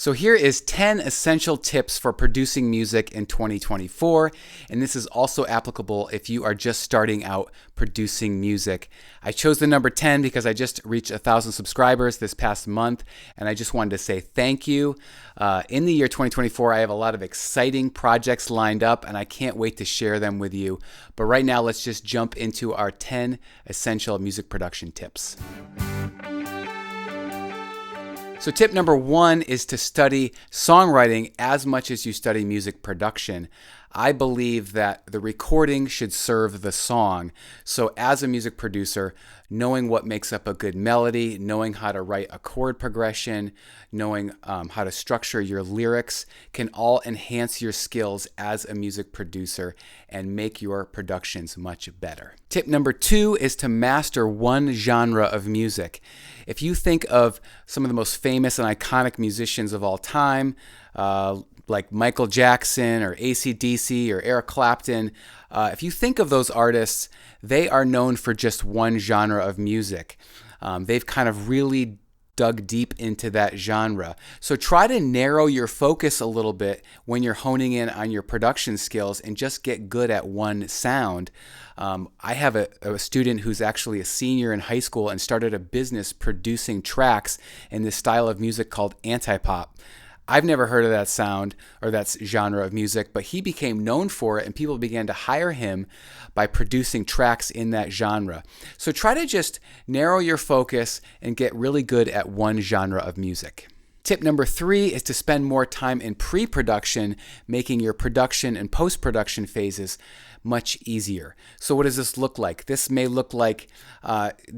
So here is 10 essential tips for producing music in 2024, and this is also applicable if you are just starting out producing music. I chose the number 10 because I just reached 1,000 subscribers this past month, and I just wanted to say thank you. In the year 2024, I have a lot of exciting projects lined up, and I can't wait to share them with you. But right now, let's just jump into our 10 essential music production tips. So tip number 1 is to study songwriting as much as you study music production. I believe that the recording should serve the song. So as a music producer, knowing what makes up a good melody, knowing how to write a chord progression, knowing how to structure your lyrics can all enhance your skills as a music producer and make your productions much better. Tip number 2 is to master one genre of music. If you think of some of the most famous and iconic musicians of all time, like Michael Jackson or AC/DC or Eric Clapton, if you think of those artists, they are known for just one genre of music. They've kind of really dug deep into that genre. So try to narrow your focus a little bit when you're honing in on your production skills and just get good at one sound. I have a student who's actually a senior in high school and started a business producing tracks in this style of music called anti-pop. I've never heard of that sound or that genre of music, but he became known for it and people began to hire him by producing tracks in that genre. So try to just narrow your focus and get really good at one genre of music. Tip number 3 is to spend more time in pre-production, making your production and post-production phases much easier. So what does this look like? This may look like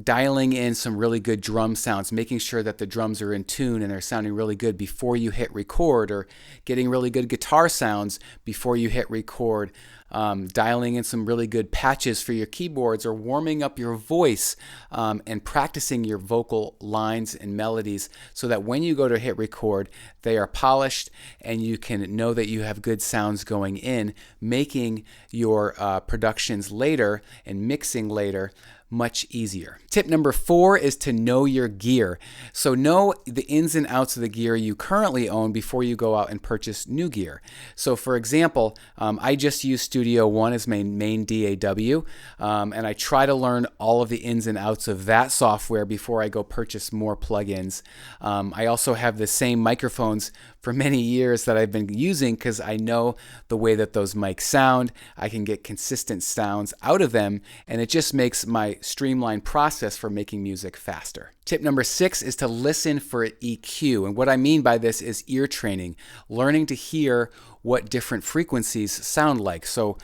dialing in some really good drum sounds, making sure that the drums are in tune and they're sounding really good before you hit record, or getting really good guitar sounds before you hit record. Dialing in some really good patches for your keyboards, or warming up your voice and practicing your vocal lines and melodies so that when you go to hit record, they are polished and you can know that you have good sounds going in, making your productions later and mixing later much easier. Tip number 4 is to know your gear. So know the ins and outs of the gear you currently own before you go out and purchase new gear. So for example, I just use Studio One as my main DAW, and I try to learn all of the ins and outs of that software before I go purchase more plugins. I also have the same microphones for many years that I've been using because I know the way that those mics sound. I can get consistent sounds out of them, and it just makes my streamlined process for making music faster. Tip number 6 is to listen for EQ. And what I mean by this is ear training, learning to hear what different frequencies sound like. So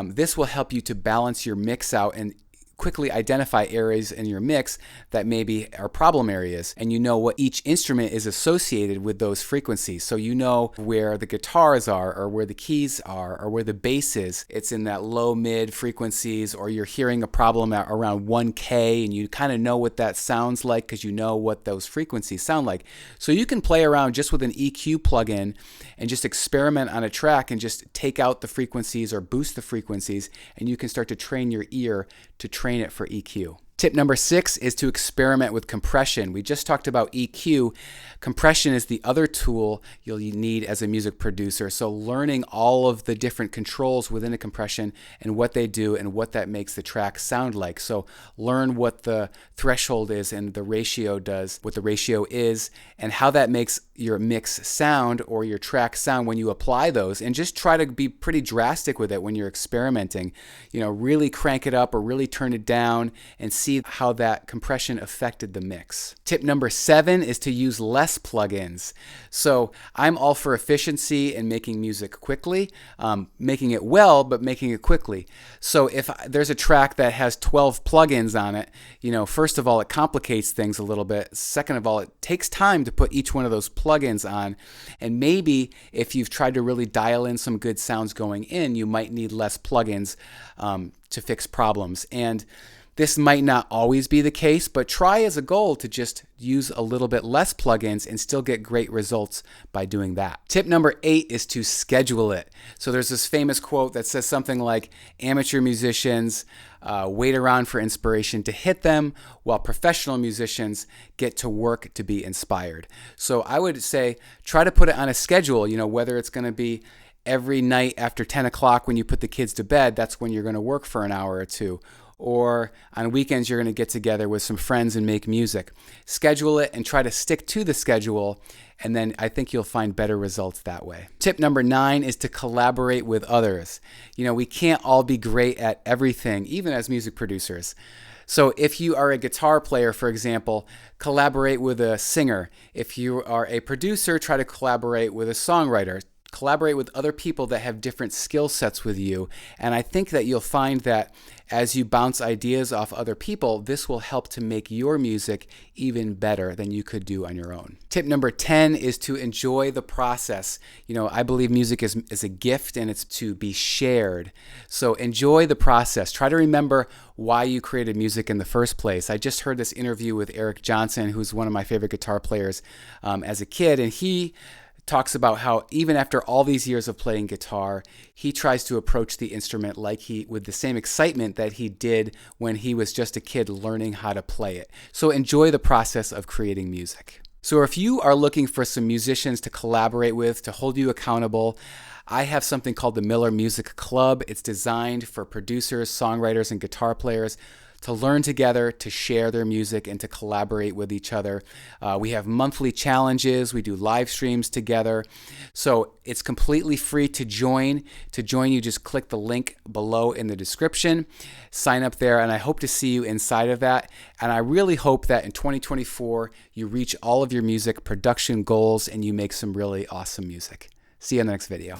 this will help you to balance your mix out and quickly identify areas in your mix that maybe are problem areas, and you know what each instrument is associated with those frequencies. So you know where the guitars are, or where the keys are, or where the bass is. It's in that low mid frequencies, or you're hearing a problem at around 1K and you kind of know what that sounds like because you know what those frequencies sound like. So you can play around just with an EQ plugin and just experiment on a track and just take out the frequencies or boost the frequencies, and you can start to train your ear to train it for EQ. Tip number 6 is to experiment with compression. We just talked about EQ. Compression is the other tool you'll need as a music producer. So learning all of the different controls within a compression and what they do and what that makes the track sound like. So learn what the threshold is and the ratio does, what the ratio is, and how that makes your mix sound or your track sound when you apply those, and just try to be pretty drastic with it when you're experimenting. You know, really crank it up or really turn it down and see how that compression affected the mix. Tip number 7 is to use less plugins. So I'm all for efficiency and making music quickly, making it well, but making it quickly. So if there's a track that has 12 plugins on it, you know, first of all, it complicates things a little bit. Second of all, it takes time to put each one of those plugins on. And maybe if you've tried to really dial in some good sounds going in, you might need less plugins to fix problems. And this might not always be the case, but try as a goal to just use a little bit less plugins and still get great results by doing that. Tip number 8 is to schedule it. So there's this famous quote that says something like, amateur musicians wait around for inspiration to hit them, while professional musicians get to work to be inspired. So I would say try to put it on a schedule, whether it's going to be every night after 10 o'clock when you put the kids to bed, that's when you're going to work for an hour or two. Or on weekends, you're going to get together with some friends and make music. Schedule it and try to stick to the schedule, and then I think you'll find better results that way. Tip number 9 is to collaborate with others. We can't all be great at everything, even as music producers. So if you are a guitar player, for example, collaborate with a singer. If you are a producer, try to collaborate with a songwriter. Collaborate with other people that have different skill sets with you. And I think that you'll find that as you bounce ideas off other people, this will help to make your music even better than you could do on your own. Tip number 10 is to enjoy the process. I believe music is a gift and it's to be shared. So enjoy the process. Try to remember why you created music in the first place. I just heard this interview with Eric Johnson, who's one of my favorite guitar players as a kid, and he talks about how even after all these years of playing guitar, he tries to approach the instrument with the same excitement that he did when he was just a kid learning how to play it. So enjoy the process of creating music. So if you are looking for some musicians to collaborate with, to hold you accountable, I have something called the Miller Music Club. It's designed for producers, songwriters, and guitar players to learn together, to share their music, and to collaborate with each other. We have monthly challenges. We do live streams together. So it's completely free to join. To join, you just click the link below in the description. Sign up there, and I hope to see you inside of that. And I really hope that in 2024, you reach all of your music production goals and you make some really awesome music. See you in the next video.